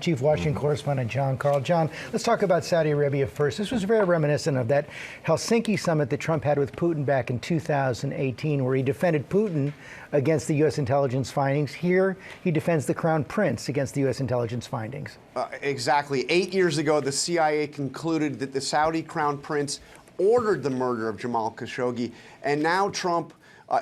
Chief Washington Correspondent Jon Karl. John, let's talk about Saudi Arabia first. This was very reminiscent of that Helsinki summit that Trump had with Putin back in 2018, where he defended Putin against the U.S. intelligence findings. Here, he defends the Crown Prince against the U.S. intelligence findings. Exactly. 8 years ago, the CIA concluded that the Saudi Crown Prince ordered the murder of Jamal Khashoggi, and now Trump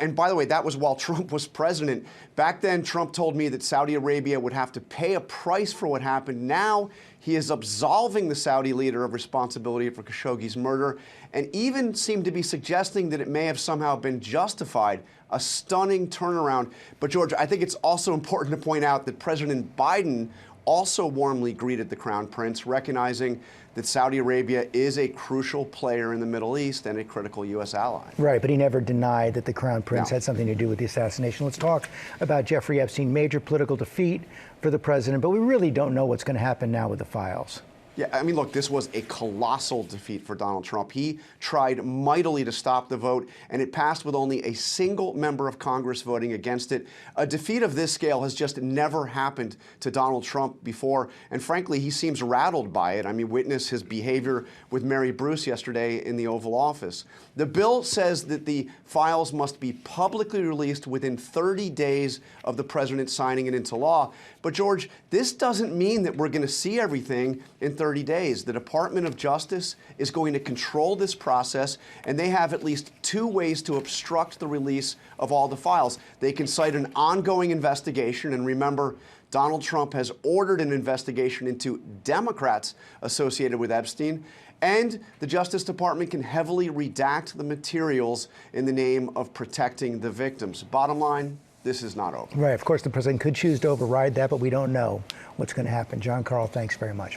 and by the way, that was while Trump was president. Back then, Trump told me that Saudi Arabia would have to pay a price for what happened. Now, he is absolving the Saudi leader of responsibility for Khashoggi's murder, and even seemed to be suggesting that it may have somehow been justified. A stunning turnaround. But George, I think it's also important to point out that President Biden also warmly greeted the Crown Prince, recognizing that Saudi Arabia is a crucial player in the Middle East and a critical U.S. ally. Right, but he never denied that the Crown Prince had something to do with the assassination. Let's talk about Jeffrey Epstein. Major political defeat for the president, but we really don't know what's going to happen now with the files. Yeah, I mean, look, this was a colossal defeat for Donald Trump. He tried mightily to stop the vote, and it passed with only a single member of Congress voting against it. A defeat of this scale has just never happened to Donald Trump before, and frankly, he seems rattled by it. I mean, witness his behavior with Mary Bruce yesterday in the Oval Office. The bill says that the files must be publicly released within 30 days of the president signing it into law. But George, this doesn't mean that we're going to see everything in 30 days. The Department of Justice is going to control this process, and they have at least two ways to obstruct the release of all the files. They can cite an ongoing investigation, and remember, Donald Trump has ordered an investigation into Democrats associated with Epstein, and the Justice Department can heavily redact the materials in the name of protecting the victims. Bottom line, this is not over. Right. Of course, the president could choose to override that, but we don't know what's going to happen. Jon Karl, thanks very much.